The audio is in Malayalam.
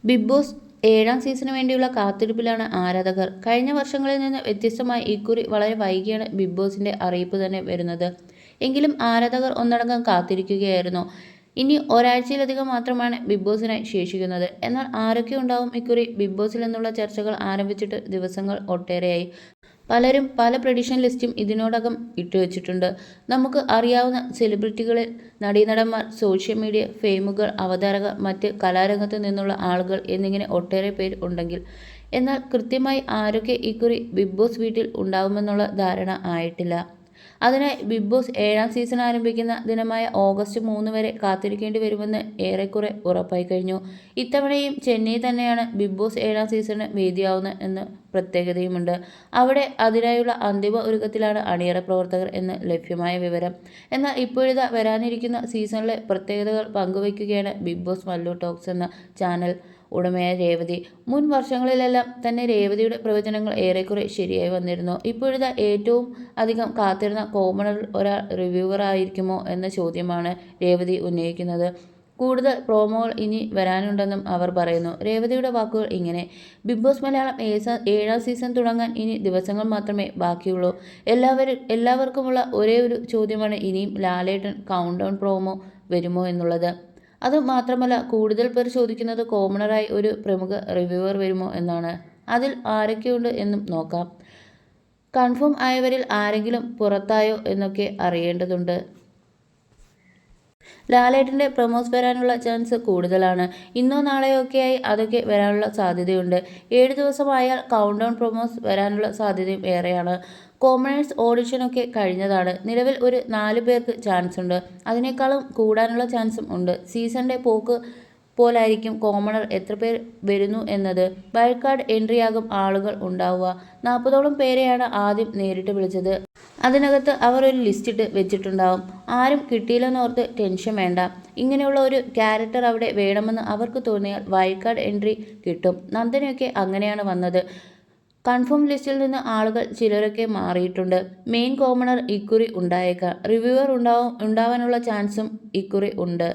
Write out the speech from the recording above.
ബിഗ് ബോസ് 7ാം സീസണിന് വേണ്ടിയുള്ള കാത്തിരിപ്പിലാണ് ആരാധകർ. കഴിഞ്ഞ വർഷങ്ങളിൽ നിന്ന് വ്യത്യസ്തമായി ഇക്കുറി വളരെ വൈകിയാണ് ബിഗ് ബോസിന്റെ അറിയിപ്പ് തന്നെ വരുന്നത്. എങ്കിലും ആരാധകർ ഒന്നടങ്കം കാത്തിരിക്കുകയായിരുന്നു. ഇനി ഒരാഴ്ചയിലധികം മാത്രമാണ് ബിഗ് ബോസിനായി ശേഷിക്കുന്നത്. എന്നാൽ ആരൊക്കെ ഉണ്ടാവും ഇക്കുറി ബിഗ് ബോസിൽ എന്നുള്ള ചർച്ചകൾ ആരംഭിച്ചിട്ട് ദിവസങ്ങൾ ഒട്ടേറെയായി. പലരും പല പ്രഡിക്ഷൻ ലിസ്റ്റും ഇതിനോടകം ഇട്ടുവച്ചിട്ടുണ്ട്. നമുക്ക് അറിയാവുന്ന സെലിബ്രിറ്റികളിൽ നടീനടന്മാർ, സോഷ്യൽ മീഡിയ ഫെയിമുകൾ, അവതാരകർ, മറ്റ് കലാരംഗത്തു നിന്നുള്ള ആളുകൾ എന്നിങ്ങനെ ഒട്ടേറെ പേർ ഉണ്ടെങ്കിൽ എന്നാൽ കൃത്യമായി ആരൊക്കെ ഇക്കുറി ബിഗ് ബോസ് വീട്ടിൽ ഉണ്ടാവുമെന്നുള്ള ധാരണ ആയിട്ടില്ല. അതിനായി ബിഗ് ബോസ് 7ാം സീസൺ ആരംഭിക്കുന്ന ദിനമായ ഓഗസ്റ്റ് 3 വരെ കാത്തിരിക്കേണ്ടി വരുമെന്ന് ഏറെക്കുറെ ഉറപ്പായി കഴിഞ്ഞു. ഇത്തവണയും ചെന്നൈ തന്നെയാണ് ബിഗ് ബോസ് 7ാം സീസണിന് വേദിയാവുന്നത് എന്ന പ്രത്യേകതയുമുണ്ട്. അവിടെ അതിനായുള്ള അന്തിമ ഒരുക്കത്തിലാണ് അണിയറ പ്രവർത്തകർ എന്ന് ലഭ്യമായ വിവരം. എന്നാൽ ഇപ്പോഴിതാ വരാനിരിക്കുന്ന സീസണിലെ പ്രത്യേകതകൾ പങ്കുവയ്ക്കുകയാണ് ബിഗ് ബോസ് മല്ലു ടോക്സ് എന്ന ചാനൽ ഉടമയായ രേവതി. മുൻ വർഷങ്ങളിലെല്ലാം തന്നെ രേവതിയുടെ പ്രവചനങ്ങൾ ഏറെക്കുറെ ശരിയായി വന്നിരുന്നു. ഇപ്പോഴിതാ ഏറ്റവും അധികം കാത്തിരുന്ന കോമണറിൽ ഒരാൾ റിവ്യൂവർ ആയിരിക്കുമോ എന്ന ചോദ്യമാണ് രേവതി ഉന്നയിക്കുന്നത്. കൂടുതൽ പ്രോമോകൾ ഇനി വരാനുണ്ടെന്നും അവർ പറയുന്നു. രേവതിയുടെ വാക്കുകൾ ഇങ്ങനെ: ബിഗ് ബോസ് മലയാളം 7ാം സീസൺ തുടങ്ങാൻ ഇനി ദിവസങ്ങൾ മാത്രമേ ബാക്കിയുള്ളൂ. എല്ലാവർക്കുമുള്ള ഒരേ ഒരു ചോദ്യമാണ് ഇനിയും ലാലേട്ടൻ കൗണ്ട് ഡൗൺ പ്രോമോ വരുമോ എന്നുള്ളത്. അതുമാത്രമല്ല, കൂടുതൽ പേർ ചോദിക്കുന്നത് കോമണറായി ഒരു പ്രമുഖ റിവ്യൂവർ വരുമോ എന്നാണ്. അതിൽ ആരൊക്കെയുണ്ട് എന്നും നോക്കാം. കൺഫേം ആയവരിൽ ആരെങ്കിലും പുറത്തായോ എന്നൊക്കെ അറിയേണ്ടതുണ്ട്. ലാലേട്ടൻ്റെ പ്രൊമോസ് വരാനുള്ള ചാൻസ് കൂടുതലാണ്. ഇന്നോ നാളെയോ ഒക്കെയായി അതൊക്കെ വരാനുള്ള സാധ്യതയുണ്ട്. 7 ദിവസമായാൽ കൗണ്ട് ഡൗൺ പ്രൊമോസ് വരാനുള്ള സാധ്യതയും ഏറെയാണ്. കോമണേഴ്സ് ഓഡിഷനൊക്കെ കഴിഞ്ഞതാണ്. നിലവിൽ ഒരു 4 പേർക്ക് ചാൻസ് ഉണ്ട്. അതിനേക്കാളും കൂടാനുള്ള ചാൻസും ഉണ്ട്. സീസണിൻ്റെ പോക്ക് പോലായിരിക്കും കോമണർ എത്ര പേർ വരുന്നു എന്നത്. വൈൽഡ് കാർഡ് എൻട്രിയാകും ആളുകൾ ഉണ്ടാവുക. 40ഓളം പേരെയാണ് ആദ്യം നേരിട്ട് വിളിച്ചത്. അതിനകത്ത് അവർ ഒരു ലിസ്റ്റിട്ട് വെച്ചിട്ടുണ്ടാവും. ആരും കിട്ടിയില്ലെന്നോർത്ത് ടെൻഷൻ വേണ്ട. ഇങ്ങനെയുള്ള ഒരു ക്യാരക്ടർ അവിടെ വേണമെന്ന് അവർക്ക് തോന്നിയാൽ വൈൽഡ് കാർഡ് എൻട്രി കിട്ടും. നന്ദനയൊക്കെ അങ്ങനെയാണ് വന്നത്. കൺഫേം ലിസ്റ്റിൽ നിന്ന് ആളുകൾ ചിലരൊക്കെ മാറിയിട്ടുണ്ട്. മെയിൻ കോമണർ ഇക്കുറി ഉണ്ടായേക്കാം. റിവ്യൂവർ ഉണ്ടാവാനുള്ള ചാൻസും ഇക്കുറി ഉണ്ട്.